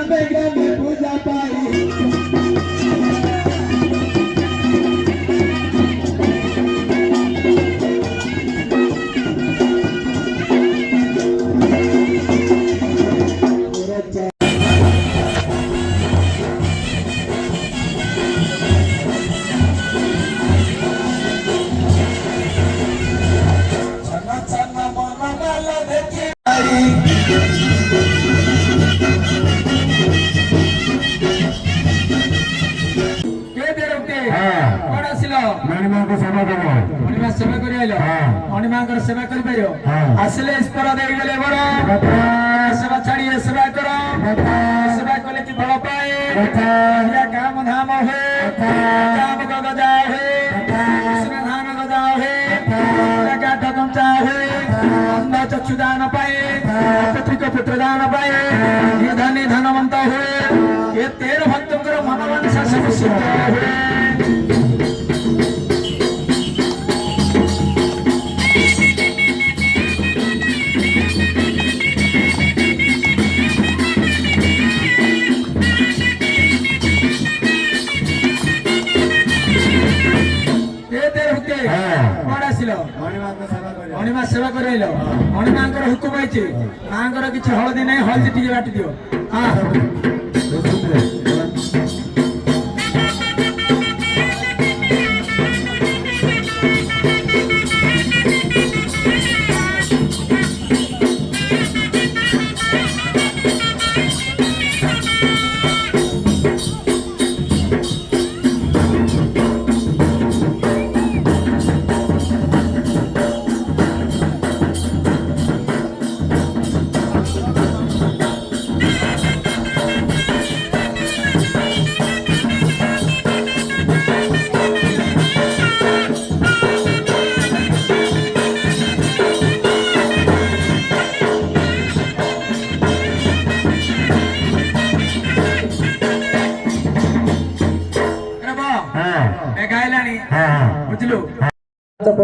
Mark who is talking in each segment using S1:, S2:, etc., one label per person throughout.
S1: ग्रामे ग्रामे पूजा पाई सेवा कर आसले ईश्वर दे गले बर सेवा छाड़ी सेवा कर सेवा कले कि फल पाए काम धाम हे काम गजा हे धान गजा हे काठ कंचा हे अंध चक्षुदान पाए पुत्रिक पुत्रदान पाए ये धनी धनवंत हुए ये 13 भक्तों मनोवांछा सब सिद्ध हुए मणिमा सेवा कर मणिमा हुकुम है माँ किसी हलदी ना हलदी टी बाटी दियो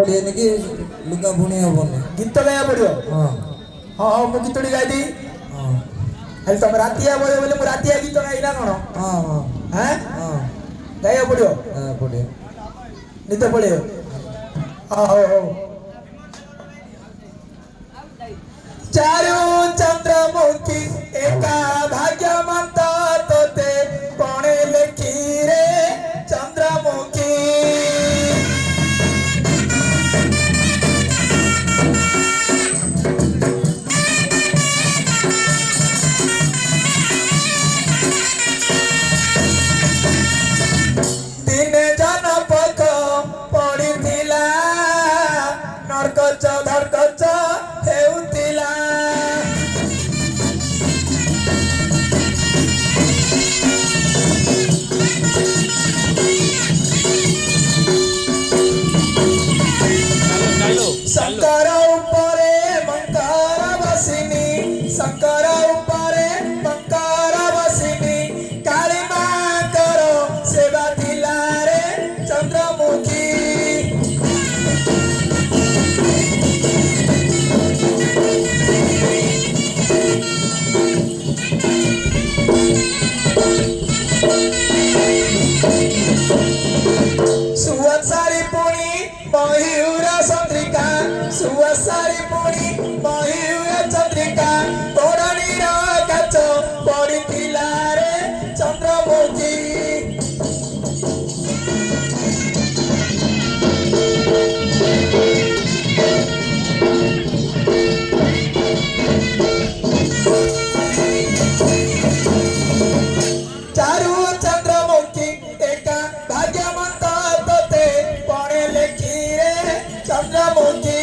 S2: लुगा बुणी हम
S1: गीत गाया पड़ो हाँ हाँ मुझे गीत गाई दी हेल् तुम रातिया बोले बोले मु रातिया गीत गाइला कौन
S2: हाँ हाँ
S1: हैं
S2: हाँ
S1: गाया पड़ो
S2: पड़े
S1: नित पड़े हाँ हो हो चारू चंद्रमुखी एका भाग्यवंत तोते कोणे लेखी रे चंद्रमुखी शंकर उपरे मंकर बसिनी शंकर उपरे मंकर बसिनी काली मां करो सेवा थिला रे चंद्रमुखी सुवत्सारी पुणी मयूर चंद्रिका सुवसारी पुणी मयूर चंद्रिका तोरणी काच पड़ी रे चंद्रमुखी चारू चंद्रमुखी एका भाग्यवंत तोते पणे लेखी रे चंद्रमुखी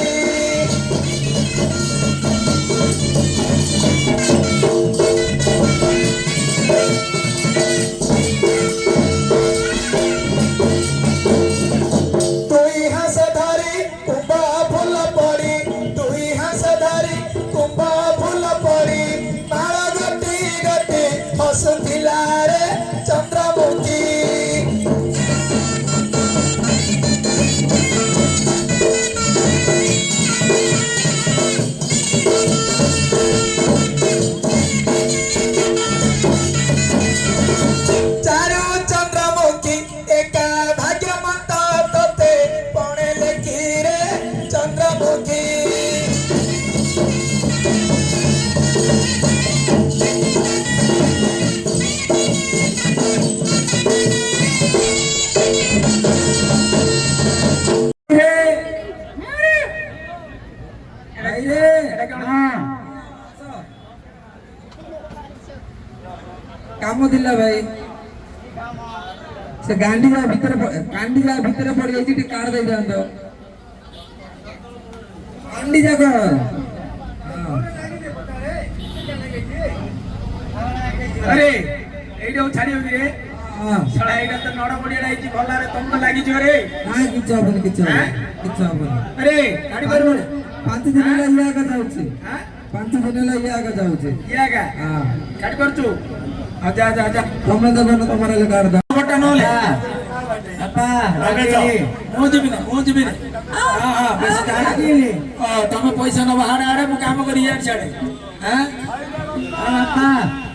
S2: କହୁଥିଲା ଭାଇ ସେ ଗାଣ୍ଡିଜା ଭିତରେ ପଡି ଯାଇଛି ଟିକେ କାର୍ଡ ଦେଇଥାନ୍ତ ଗାଣ୍ଡିଜା କଣ
S1: अरे एइडो छाड़ी होगी रे सळा एइडा त नड पडिया आइची भल्लारे तमको लागि जो रे
S2: हां किछ हबन
S1: अरे गाडी बरबो
S2: 5 दिन ला या का जाउची हां 5 दिन ला या का जाउची
S1: या का हां गाडी करचू आजा आजा आजा
S2: तमे तो तुम्हारे ले काट दा
S1: बटा नोले अपा रागे मो जिबि ना हां हां बेस जाना की तमे पैसा न बाहर आरे मु काम करी यार छाड़े हां अपा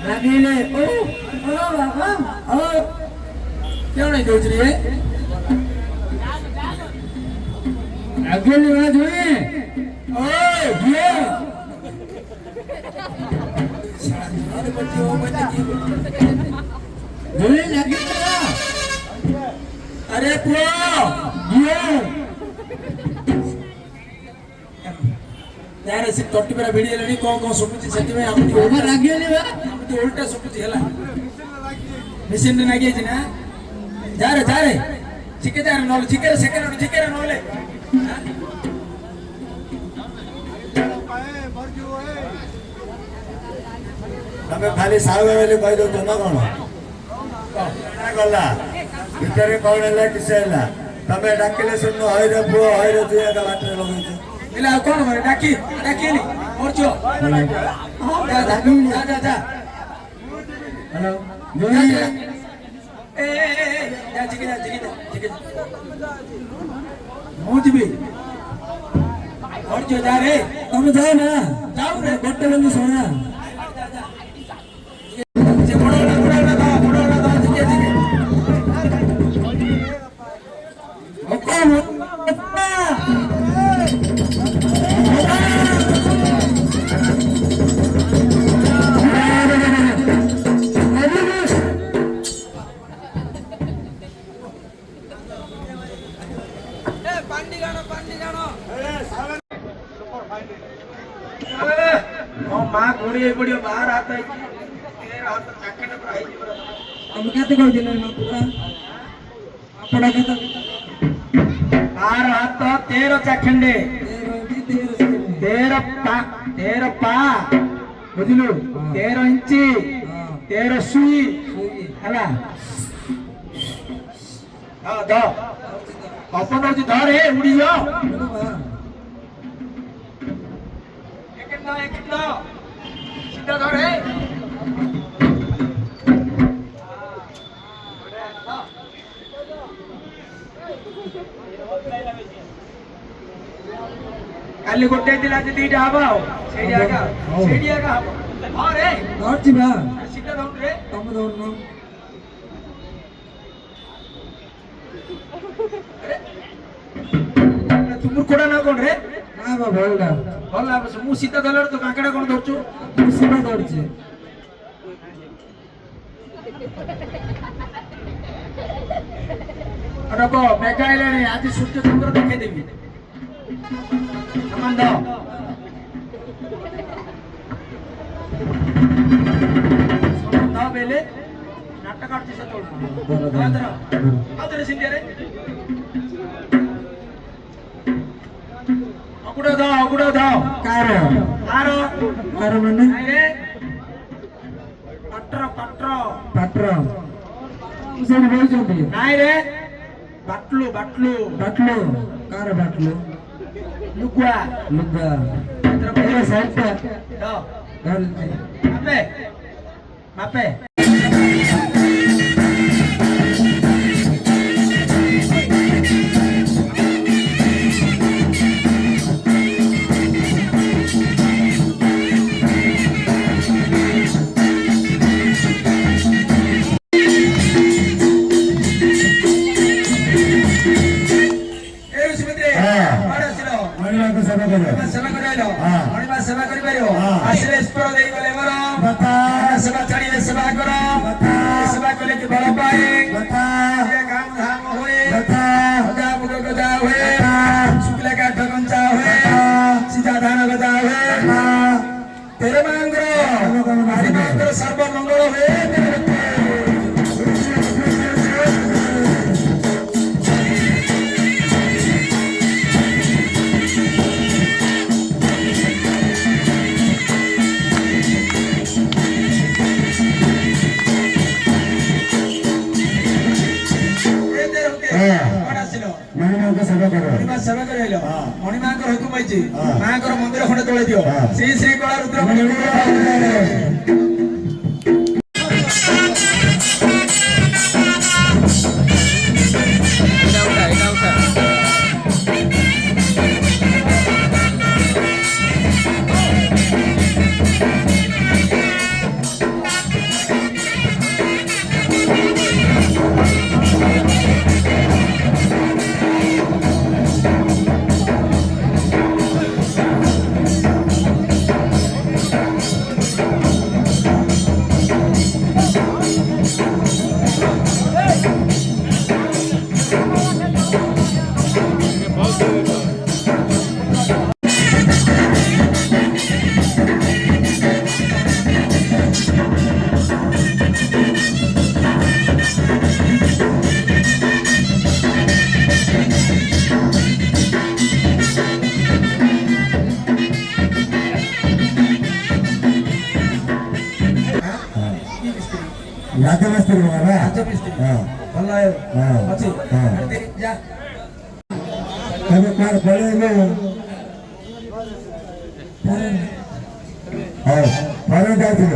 S1: रागेले ओ बाबा ओ क्यों नहीं दोच रही है रागेले वाला जोए ओ ये जोए लगे अरे पुओ ये यार से टट्टी मेरा वीडियो लेनी कौन सुपुची सेति में हम ओवर रागेले बा तो उल्टा सुपुची हला मिशन ने नागे ना जा रे चिके जा नोले चिके नोले
S3: तमे खाली सावे वाले कहि दो न कोन ना गला भितरे कोन हला किसेला तमे डाकिले सुन होय रे पुओ होय रे तू एका बाटे लगै
S1: इला कौन करे डाकी नी और जो जा
S2: हेलो
S1: ए जा चिके मुझ भी और जो जा रे
S2: तुम जाओ ना
S1: जाओ रे
S2: गोटे बंदी सोना
S1: जे बड़ोला दा चिके
S2: ओ कौन मां गोड़ी पड़ियो बाहर आता है तेरा हाथ चाके न प्राई हम कहते कह दिले ना पूरा अपना कहता
S1: 12 हाथ 13 चाखंडे 13 पा बुझलु 13 इंची 13 सुई हला हां द अपन होची धर हे उड़ी जाओ एक ना सीधा धर हे काली गोटे दिला जे दीटा हबा सेडी आगा हबो हां रे
S2: और जीवा
S1: सीधा धर रे
S2: तुम दोनों
S1: तुम कोडा ना कोन रे
S2: ना बा बोलडा
S1: भला बस मु सीधा धरल तो काकड़ा कोन धरछु
S2: सीधा दौड़ছে
S1: अरबो मेगाइले ने आज सूर्य चंद्र देखे देबी समान दो समान दो बेले नाटक करते से तो आदर सिंगे रे अगुड़ा दो
S2: कार
S1: आरो
S2: माने
S1: रे पट्र
S2: उसे बोल चोदी
S1: नाई रे बाटलू
S2: बाटलो कार बाटलो
S1: लुगवा
S2: लुगा तेरा साइड पे
S1: दो
S2: डाल
S1: मापे सेवा कर पारियो आसले स्पर देई गले मोर बता सेवा छाड़ी सेवा करो बता सेवा कले कि बड़ पाए बता ये काम धाम होए बता गजा मुग गजा होए शुक्ला का ठगंचा होए सीधा धान गजा होए तेरे मांगरो हरि मांगरो सर्व मंगल होए तेरे ମଣିମା ସେବା କରିଲ
S3: ହଁ।
S1: ମଣିମାଙ୍କର ହୁକୁମ ହେଇଛି
S3: ହଁ।
S1: ମାଙ୍କର ମନ୍ଦିର ଖଣ୍ଡେ ତୋଳି ଦିଅ
S3: ହଁ।
S1: ଶ୍ରୀ ଶ୍ରୀ କଳା ରୁଦ୍ରମଣି
S3: ରାଜମିସ୍ତ୍ରୀ ବାବା
S1: ରାଜମିସ୍ତ୍ରୀ
S3: ହଁ
S1: ଭଲ
S3: ହଁ।
S1: ଅଛି
S3: ହଁ।
S1: ଯା
S3: ତମେ କୁଆଡେ ପଳେଇଲେ ହଉ ପରେ ଯାଇଥିଲ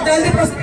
S2: जल्दी प्रस्तुत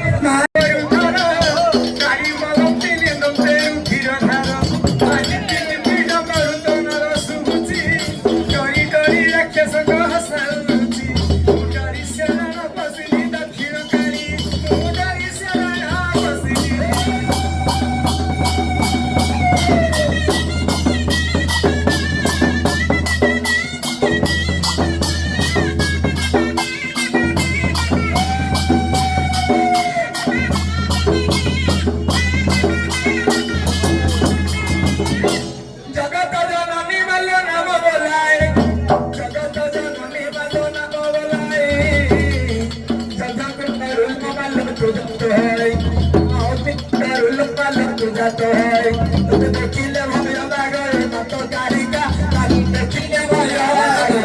S3: तो है तुम देखिले भय लागल मत तारिका ताकि देखिले भय लागल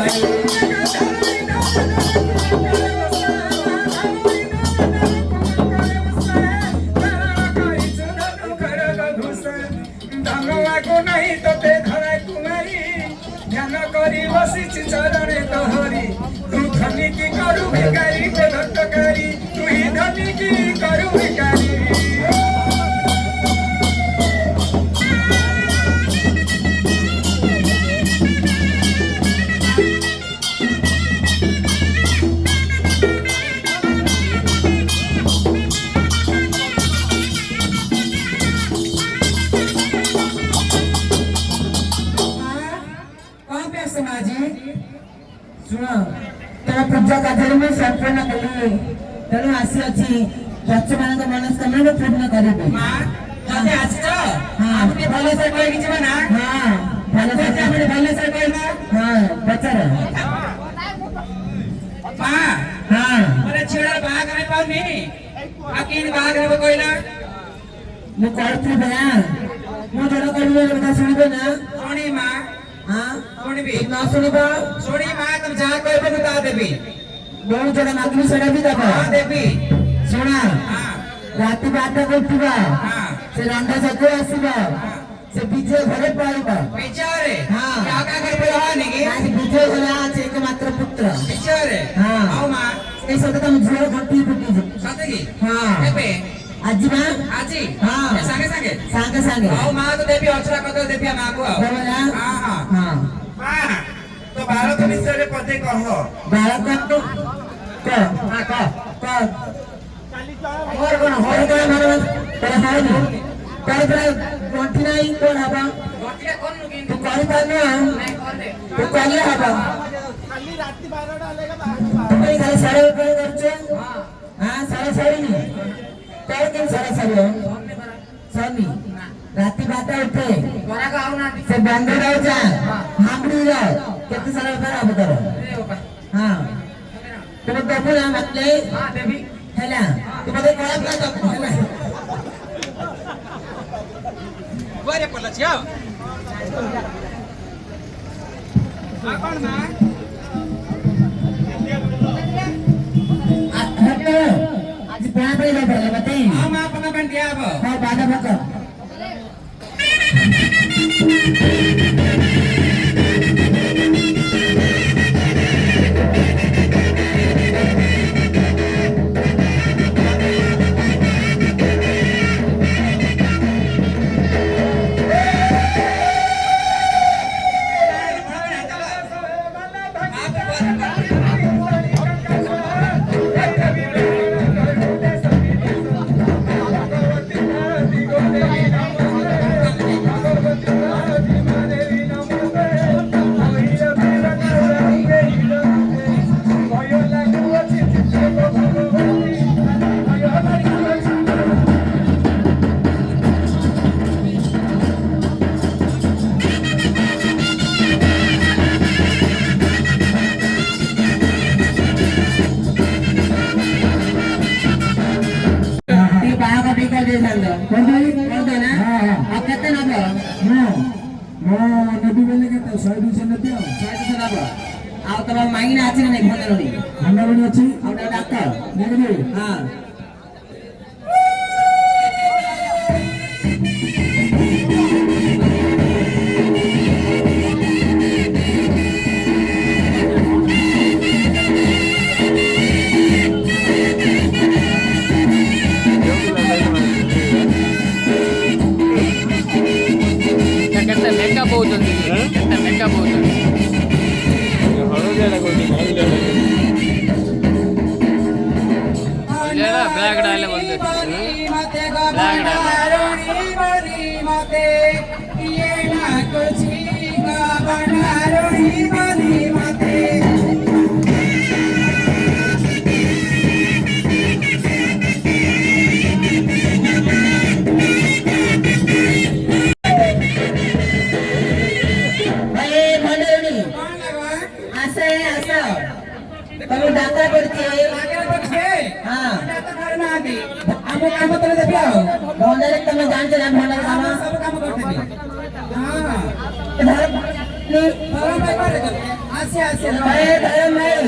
S1: नहीं तो ते धरा कुमारी ध्यान करी बसी चरणे तोहरी तू धनी की करू भिकारी को धटकारी तू ही धनी की करू भिकारी
S2: ଶୁଣ ତୋର ପୂଜା କାର୍ଯ୍ୟରେ ମୁଁ ସମ୍ପୂର୍ଣ୍ଣ କଲି ତେଣୁ ଆସିଅଛି ବଚ୍ଚମାନଙ୍କ ମନସ୍କାମନା ପୂର୍ଣ୍ଣ କରିବି
S1: ଯଦି ଆସିଛ ଆମେ ଟିକେ ଭଲସେ କହିକି ଯିବା ନା
S2: ହଁ ଭଲସେ
S1: ଆମେ ଭଲସେ କହିବା
S2: ହଁ ପଚାର
S1: ମା
S2: ହଁ
S1: ମାନେ ଝିଅର ବାହାଘର ପାଉନି ଆଉ କେମିତି ବାହାଘର କହିଲା
S2: ମୁଁ କହିଥିଲି ପରା ମୁଁ ଜଣ କରିବି କଥା ଶୁଣିବେ ନା
S1: ଶୁଣି ମା
S2: ହଁ
S1: ଶୁଣିବି
S2: ନ ଶୁଣିବ
S1: ଶୁଣି ମା ତମେ ଯାହା କହିବ ମୁଁ ତାହା ଦେବି
S2: ବହୁତ ଜଣ ମାଗିବି ସେଟା ବି ଦେବ
S1: ହଁ ଦେବି
S2: ଶୁଣ ରାତି 12ଟାକୁ ଉଠିବ ସେ ରନ୍ଧା ଯାକୁ ଆସିବ ସେ ବିଜୟ ଘରେ ପଳିବ
S1: ବିଜୟରେ
S2: ହଁ
S1: ଆଉ କାହା ଘରେ ପଳେଇ ହବନି କି
S2: ଆଜି ବିଜୟ ଘରେ ଅଛି ଏକମାତ୍ର ପୁତ୍ର
S1: ବିଜୟରେ
S2: ହଁ
S1: ଆଉ ମା
S2: এই সব তম ঝিও ঘটি ফুটিছে
S1: ସତେ କି
S2: হ্যাঁ
S1: ଏବେ
S2: আজি মা
S1: ଆଜି
S2: ହଁ
S1: ଏ ସାଙ୍ଗେ ସାଙ୍ଗେ
S2: ସାଙ୍ଗେ ସାଙ୍ଗେ
S1: ଆଉ ମା ତ ଦେବି ଅଚରା କଥା ଦେବି ମାକୁ ଆଉ
S2: ଦେବ ନା
S1: ହଁ ହଁ
S2: ହଁ
S3: ମା ତ ଭାରତ ବିଷୟରେ ପଦେ କହ
S2: ବାଳକ କ
S1: ହଁ କହ
S2: କ ମୋର କଣ ମାର ତୋର ହଉନି ତୋର ପୁରା ଗଣ୍ଠି ନାହିଁ କଣ ହବ
S1: ଗଟିଟା କରନୁ
S2: ତୁ
S1: କିନ୍ତୁ
S2: କରିପାରୁନୁ
S1: ନାଇଁ କରିଦେ
S2: ତୁ କଲେ ହବ
S3: ଖାଲି ରାତି 12ଟା ଲେଗା
S2: ତୁ ଖାଲି ସାରା ଉପରେ କରୁଛୁ ହଁ ସାରା ସାରିନି ତୋର କେମିତି ସାରା ସାରିବ ସନି ରାତି 12ଟା ଉଠେ
S1: ଗରାକ ଆଉନାହାନ୍ତି
S2: ସେ ବନ୍ଦ ରହୁଛା ହାମ୍ବୁଡିର କେତେ ସାରା ବେପାର ହବ ତୋର ହଁ ତୁମେ ଦେବୁ ନା ମାତିଲେ
S1: ହଁ ଦେବି
S2: ହେଲା ତୁ ମତେ କଳା ପୁରା ଦେବୁ ହେଲା
S1: ଗରେ ପଡଲା ଝିଅ ଆଉ କଣ ମା
S2: ଆଜି ପଣା ପାଣି ଦେବ ମତେ
S1: ହଁ ମା ପକା ପାଣି ଦିଆ ହବ
S2: ହଁ ବାଧା ପକ ଆଉ ତମ ମାଇନା ଅଛି ନା ନାଇଁ ଭଣ୍ଡାରୁଣୀ ଅଛି ଆଉ ଡାକ୍ତର ହଁ
S4: କେତେ ମେକଅପ୍ ହଉଛନ୍ତି କେତେ ମେକଅପ୍ ହଉଛନ୍ତି ಬ್ಲಾಕ್ ಡಾಲೆ ಬಂದು ಬ್ಲಾಕ್
S2: ତମେ ଡାକା କରିଛେ
S1: ହଁ
S2: ସବୁ କାମ ତମେ ଦେବି ଆଉ
S5: ଭଣ୍ଡାରେ ତମେ ଜାଣିଛ ନା ଭଣ୍ଡାର କାମ
S2: ସବୁ କାମ କରିଦେବି ହଁ
S5: ଏ ଧର
S2: ଧରମ ଭାଇ କୁଆଡେ ଗଲେ? ଆସି ଆସି
S5: ଏ ଧର ନାଇଁ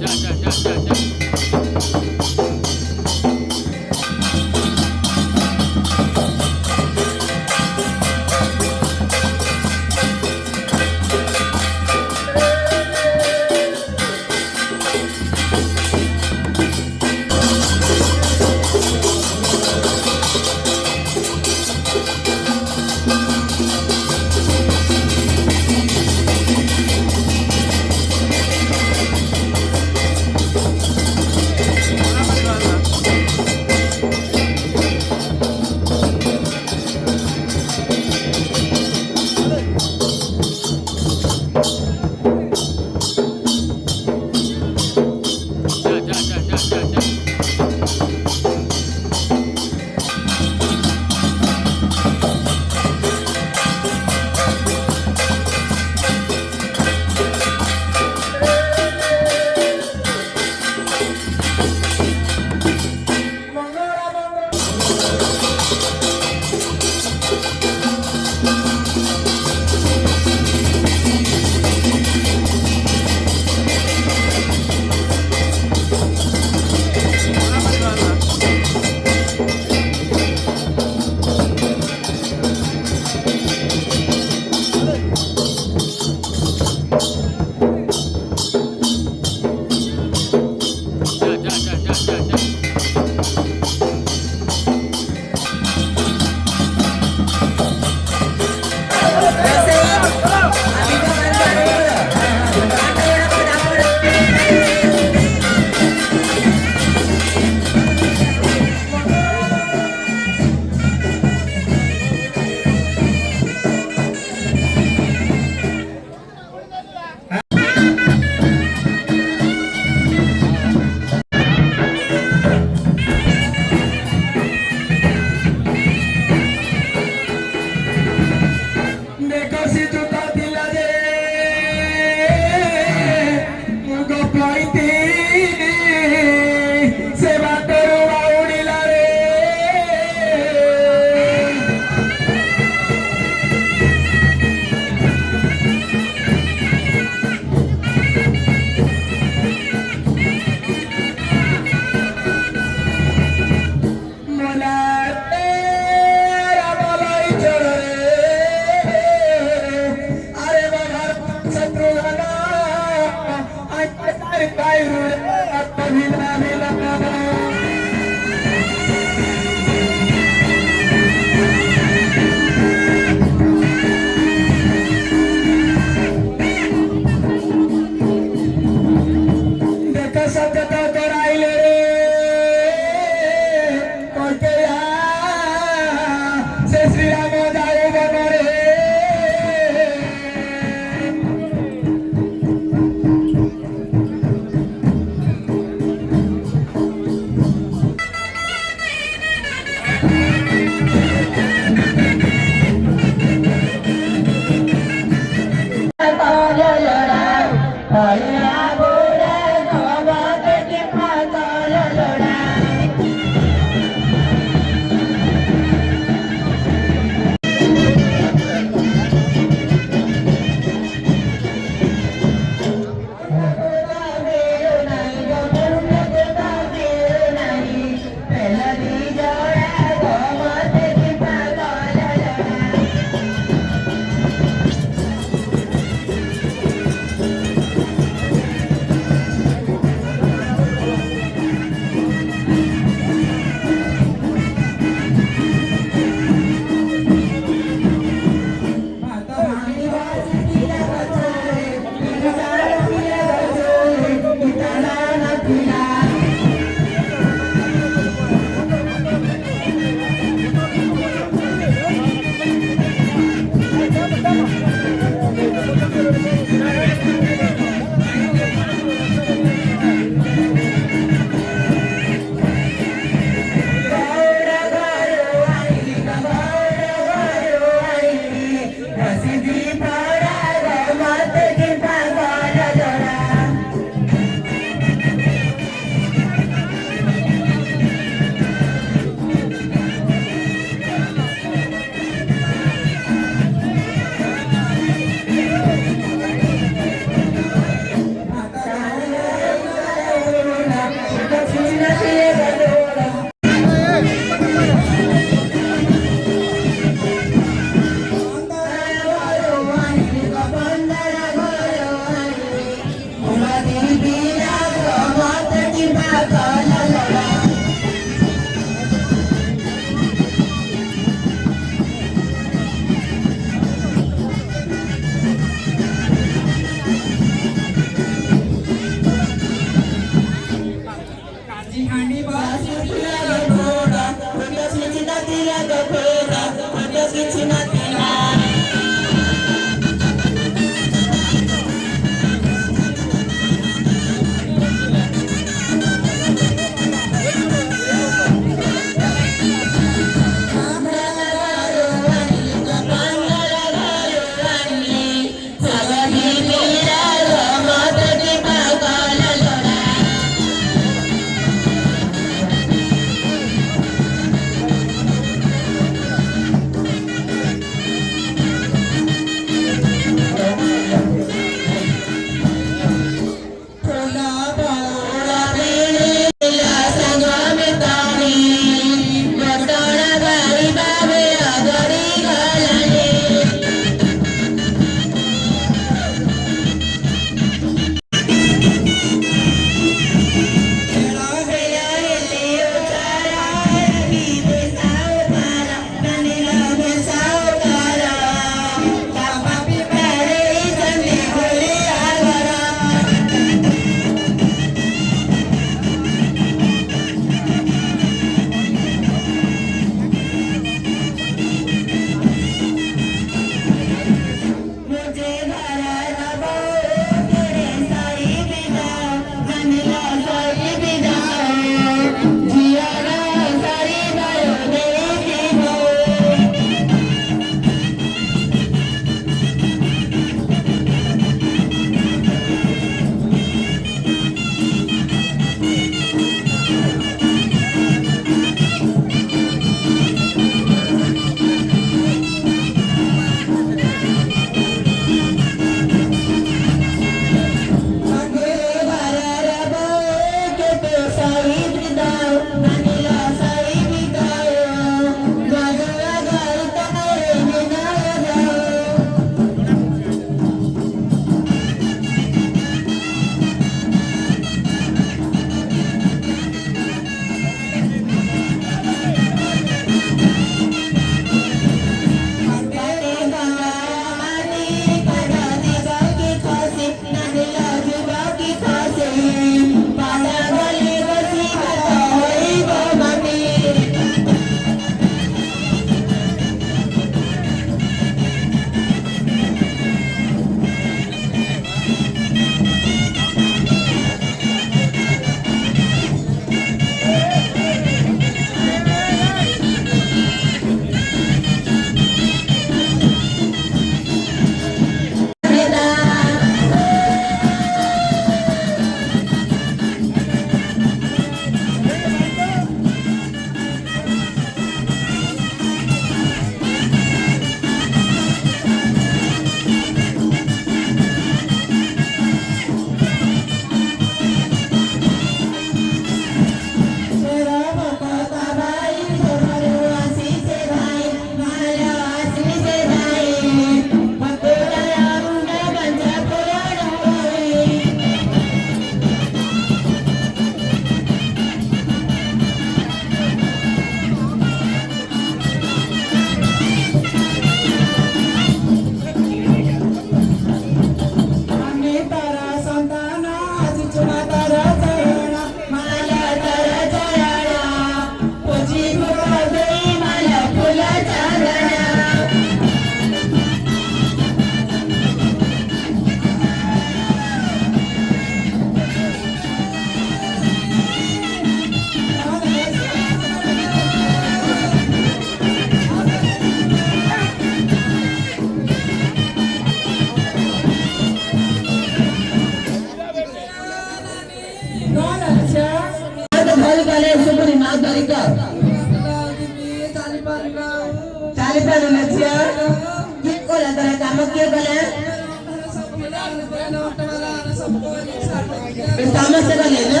S5: ସମସ୍ତେ ଗଲେ ନା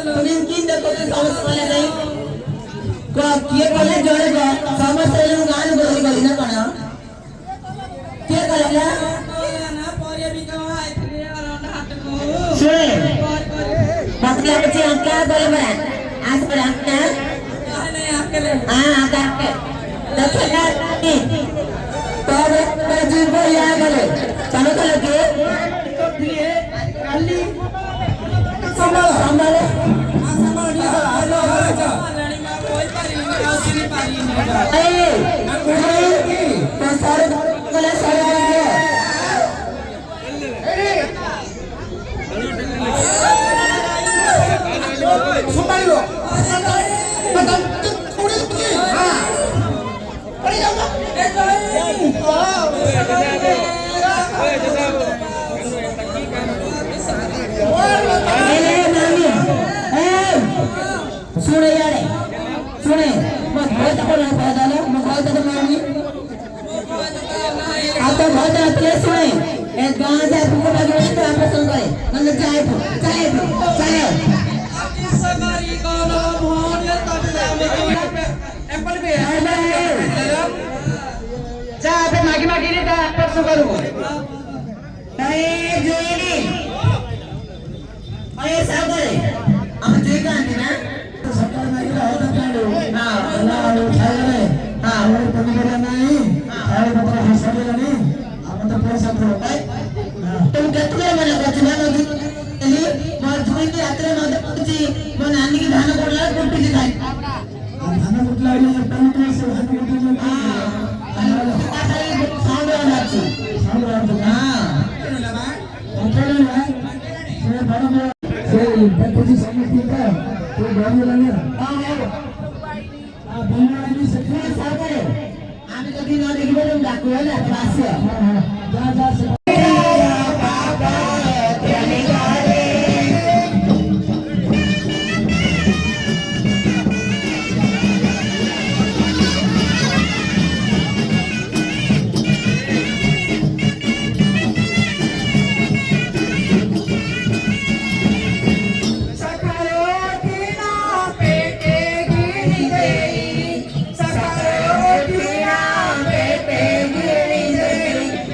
S5: ତୁମେ କି ଦେଖୁଛ ସମସ୍ତେ ଗଲେ ନାଇଁ କିଏ ଗଲେ ଜଣେ ସମସ୍ତେ ଗାଁରୁ ବଦଳି ଗଲି ନା କଣ କିଏ ଗଲେ ନା ଶୁଣେ କଥା लागे क्या बोले बड़ा आज बड़ा क्या
S2: नहीं आपके लिए
S5: हाँ आकर के देखिए तो जी को यहाँ बोले चलो चलो के
S2: तो दिए काली
S5: संभाले
S2: लड़ी में कोई पारी नहीं आउसी नहीं पारी नहीं
S5: तो सारे बोले सारे
S2: संभाल लो
S5: सुने यार सुने मैं बहुत बोलना पड़ा ना मैं बहुत तो मानी आप तो बहुत आते सुने एक गांव से आपको लगे तो आप सुन गए मतलब चाय
S2: सगाई को नाम होने तब एप्पल पे जा पे मागी नहीं था परसों करूँ
S5: अरे जोईनी अरे सागर हम जोई का आने ना
S1: सकाळ मागिला होता काढू
S5: हाँ
S1: मला उठायला
S5: हाँ
S1: और कमी केला नाही काय पत्र हसवलेला नाही आपण तर पैसा ठेवू काय
S5: तुम कितने मना करते ना लगी एली मार जोई की यात्रा मत करती वो नानी की धान कोडला कुट्टी दिखाई
S1: धान कुठला आहे पण तो धान कुठला
S5: साउंड आनाची
S1: सांग राहतो
S5: हाँ
S1: अंतरे ना ते बडा ते त्याची समस्या का तो गावला नाही
S5: हाँ
S1: आ बनवायची सगळी
S5: सागर आम्ही कधी न देखिले तुम डाकू है ना वास्य
S1: जा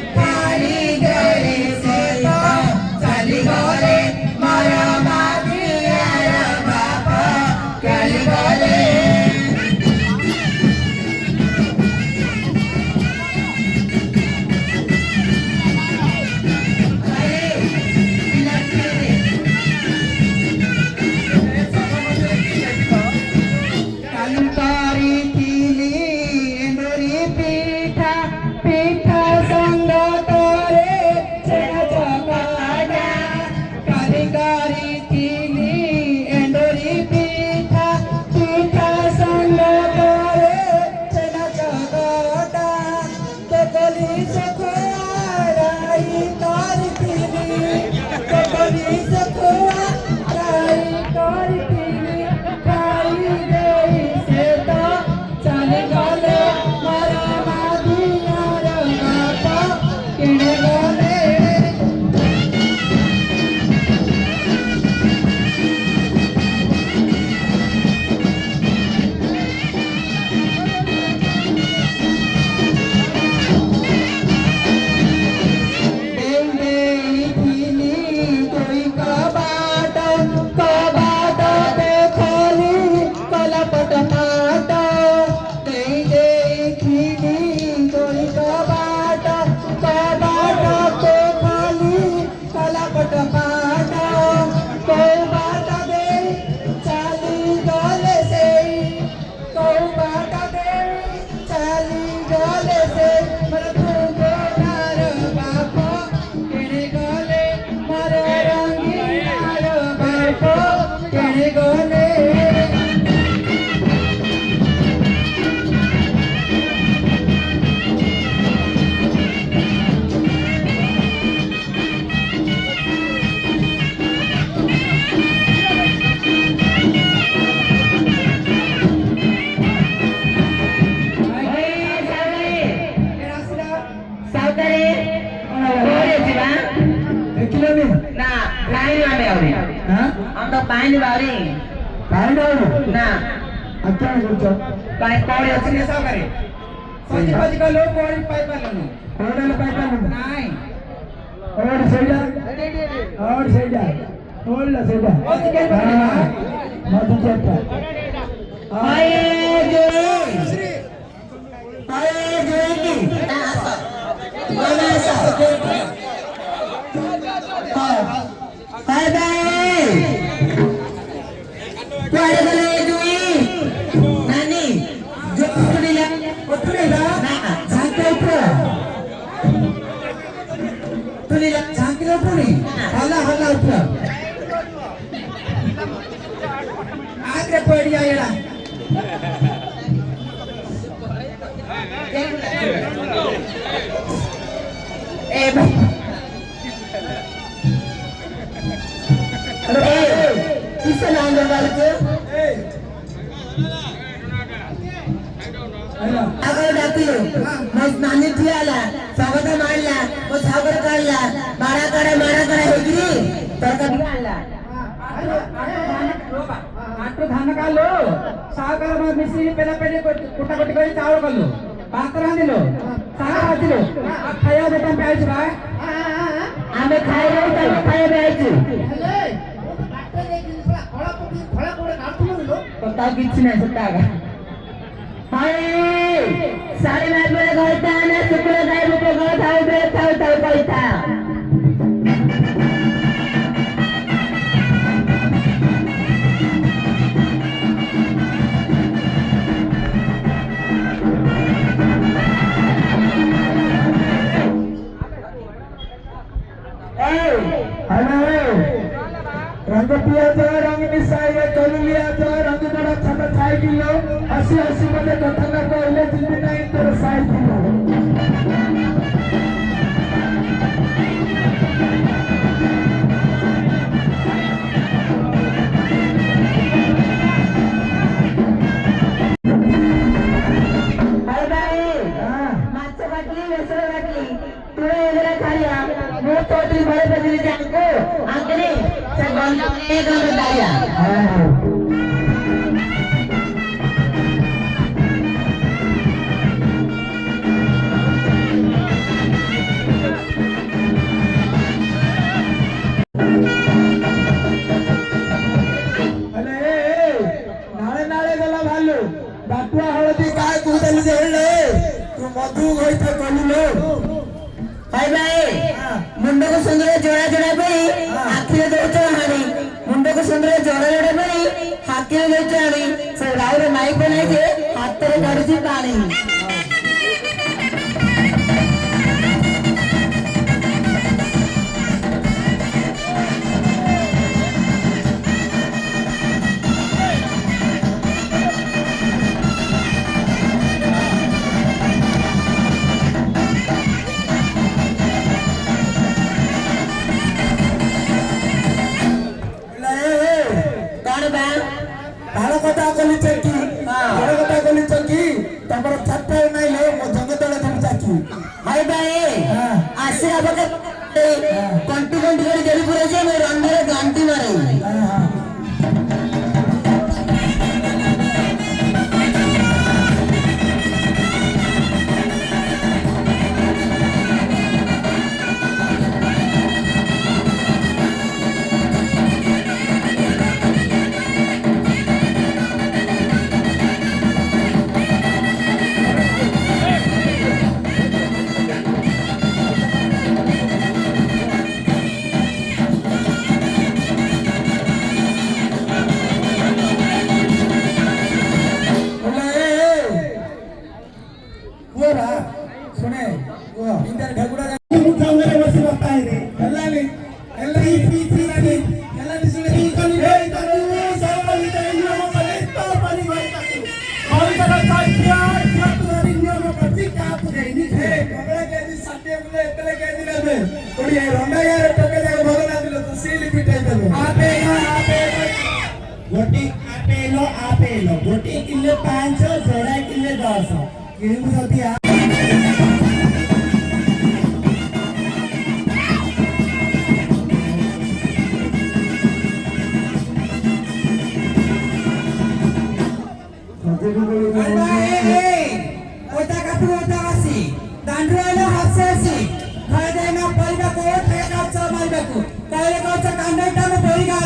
S5: पानी बारी ना
S1: अच्छा కూర్చో
S5: काय कोड़ी अच्छी सब करे
S2: सजी फजी का लोग कोड़ी पाइप वाला
S1: కోడల పైపాలు
S2: नहीं
S1: और सैया ಒಳ್ಳೆ ಸುಡ ಮಧು ಚಪ್ಪ
S2: झांकीला पुरी हल्ला हल्ला उठला आग्रे पडिया येडा ए भाई किसे नाम लगालते अगर डाकिलो मग नानी ठियाला स्वागत मानला मग सागर काढला मारा करा हेगिरी तर कधी आणला
S1: आटो धान काढलो सागर मग मिसरी पेला पेले कुटाकुटी करी चावळ काढलो भाकर आणलो सागर वाचलो खाया देता प्यायचं काय
S5: आम्ही खायला खाया प्यायची
S1: पत्ता किती नाही सुद्धा का
S5: साडे मार बरं गळता ना सुकलं काय रुपये गळत हाव बेळ थाव कळता
S1: रंग पियाचा रंग निसाय कलुलियाचा रंग बड़ा छटा छाई किलो हसी हसी मध्ये कथाला कहले दिल्ली नाही तर साई किलो
S5: मागच्या बाटली वेसळ बाटली तुला वगैरे खाल्या मोठ तोटली बळे बदली जांको आंकरे सगळं एक रंग दाया
S1: ನಾಳೆ ಗಲ್ಲ ಭಾಲು ಬಾಟುವ ಹಳದಿ ಕಾಯಿ ಕೂದಲು ಹೇಳಿ मधु होइते कलिलो
S5: भाई भाई मुंडो को सुंदर जोड़ा जोड़ा पड़ी आखिर दौड़ते हानी मुंडो को सुंदर जोड़ा जोड़ा पड़ी हाथी दौड़ते हानी सब राउर माइक बनाई थे हाथ तेरे गाड़ी से पानी
S1: କଥା କଲି ଚକି ବଡ଼ କଥା କଲି ଚକି ତମର ଛାତ ନାଇଁ ଲେ ମୋ ଜଙ୍ଗ ତଳେ ତମ ଚାକି
S5: भाई भाई आसिरा बके कंटी कंटी कर जली पूरे से मैं रंगरे घंटी मारे
S1: सुने इंदर ढगुड़ा मुठा मेरे बसी बता है रे ಎಲ್ಲಾಲಿ ಎಲ್ಲ ಈ ಪೀತಿನಲ್ಲಿ ಎಲ್ಲ ಸುನೆ ಈ ಕಲಿ ಹೇ ತನು ಸಾವಲಿ ತೈನ ಮನೆ ತಾಪನಿ ಬೈತಕು ಅವರ ಸಾಕ್ಷ್ಯ ಸಾತುರಿ ನಿಯಮ ಪ್ರತಿ ಕಾಪು ದೇನಿ ಹೇ ಕಬಳ ಕೇದಿ ಸತ್ಯ ಮುಲೆ ಎತ್ತಲೆ ಕೇದಿ ನಬೆ ಕೊಡಿ ರಂಡಾಯಾರ ಟೊಕೆ ಜಾಗ ಭಗನ ದಿಲ तो सीली पिटाई देबे आपे गोटी किलो 500 जोड़ा किलो 10 किलो जदी ಕಾಂಡಕ್ಟ್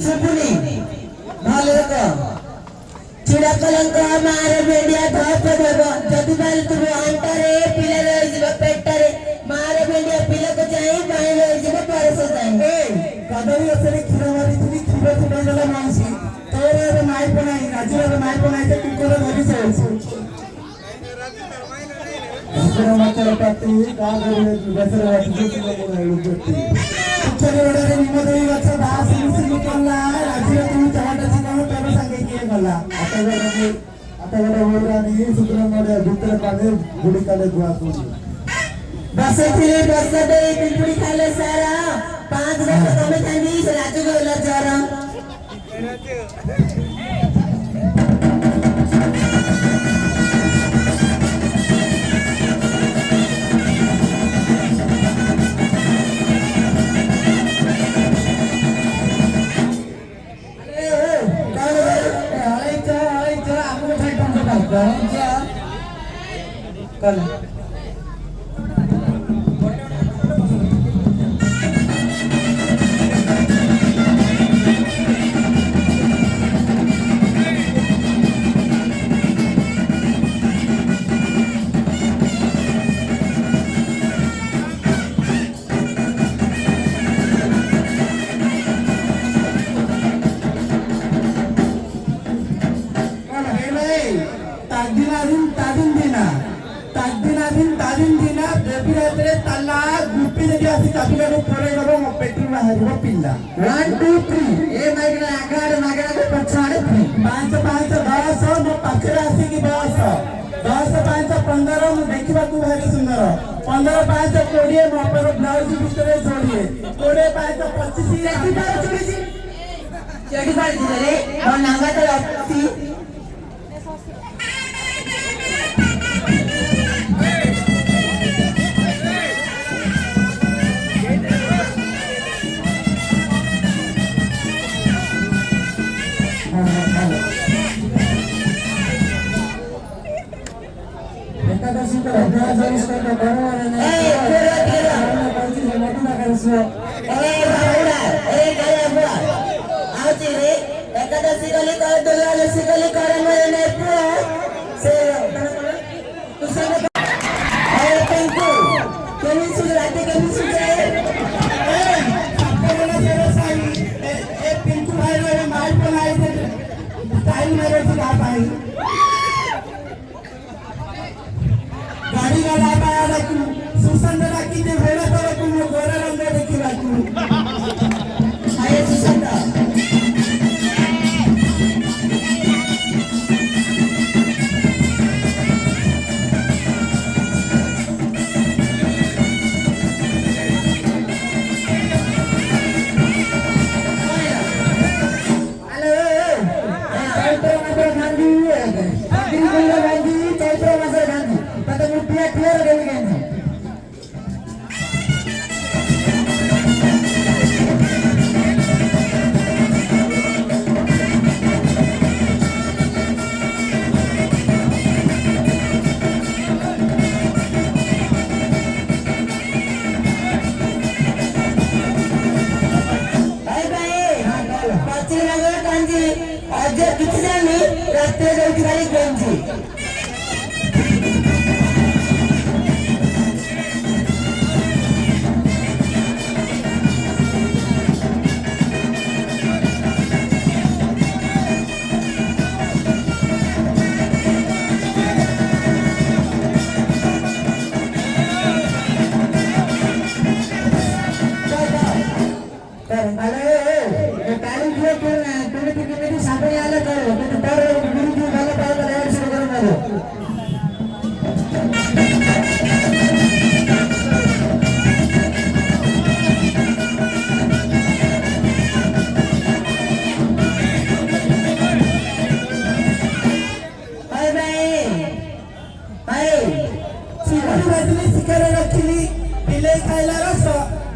S5: ଶୁଭୁନି ଭଲ ଲୋକ ଛିଡ଼ା କଲଙ୍କ ମାରେ ଭେଣ୍ଡିଆ ଧପ ଦେବ ଯଦି ପାରୁଥିବ ଅଣ୍ଟାରେ ପିଲା ରହିଯିବ ପେଟରେ ମାରେ ଭେଣ୍ଡିଆ ପିଲାକୁ ଚାହିଁ ପାଣି ରହିଯିବ ପରସ ଚାହିଁ
S2: କଦଳୀ ଗଛରେ କ୍ଷୀର ମାରିଥିଲି କ୍ଷୀର ଫୁଟେଇଦେଲା ମାଉସୀ ତୋର ଏବେ ମାଇପ ନାହିଁ ରାଜୁର ମାଇପ ନାହିଁ ଯେ କୁକୁର ଧରି ଶୋଇଛୁ କୁକୁର ମାଛର ପାତି ଗାଁ ଗଛରେ ବାଟିଛି ଓଡରେ ନିମ ଦେଇ ଗଛ ବାସ ମିଶିକି କଲା ରାଜିର তুমি ଚାହାଟା ଚିକଣ ତୋର ସାଙ୍ଗେ କିଏ ଗଲା ଆଟଗଡ଼ ହଉରାନି ଶୁକ୍ର ମରେ ଭିତରେ ପାଣି ଗୁଡ଼ି କାଲେ ଧୁଆ ପୁଣି
S5: ବସେଇଥିଲି ବର୍ଷ ଦେଇ ପିମ୍ପୁଡ଼ି ଖାଇଲେ ସାର 5 ବର୍ଷ କମେ ଖାଇବି ସେ ରାଜୁ ଗଲା ଜ୍ୱର
S2: पिला 1 2 3 ए माइक आगाड़ मागड़ा पछाड़े 5 5 10 मो पाखरे आसी की 10 10 5 15 मु देखिबा तू भारी सुंदर 15 5 20 मो पर ब्लाउज भितरे जोड़िए 20 5 25
S5: चेटी पाड़ी रे और नांगा तो रखती
S2: एकादशी का अभ्यास है इसका तो बड़ा है
S5: एकादशी गली कर द्वादशी गली कर मेरे पुआ से तू सब ए पिंकू केमी सुगराते केमी सुगरे
S2: ए अपना तेरे साई ए पिंकू भाई रे माइक बनाई दे टाइम मेरे से आ पाई गाड़ी वाला पाया रखू सुसंद राखी दे भेड़ा तो रखू मो गोरा रंग देखी रखू
S5: आए सुसंद किसी जानी रास्ते जाऊँ खाली गंजी
S2: खाइला रस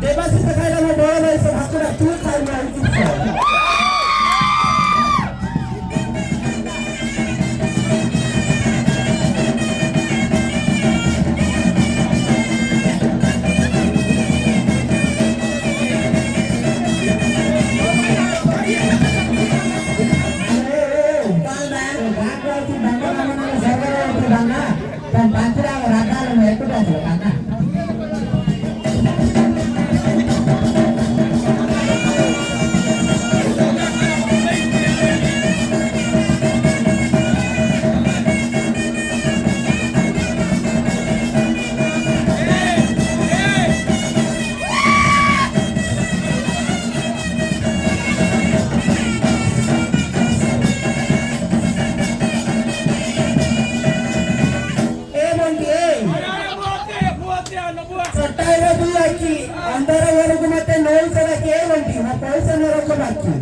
S2: देवासी से खाइला मो बड़ भाई से भाकुड़ा तू खाइला
S5: rata lu itu dah tuh karena.
S2: అందర వరకు ಮತ್ತೆ ನೋವು ಸಲಕ್ಕೆ ಏನುಂಟಿ ಆ ಪೈಸೆ ನೋಡಕ್ಕೆ ಬಾಕಿ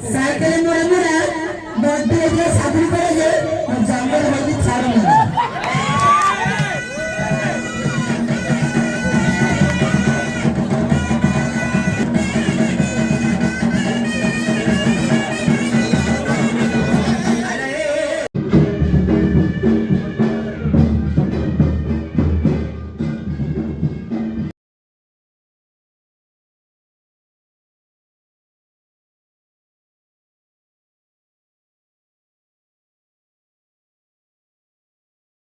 S2: साइकिल मुळे मुळे बर्थडे साजरी करायचे जंगल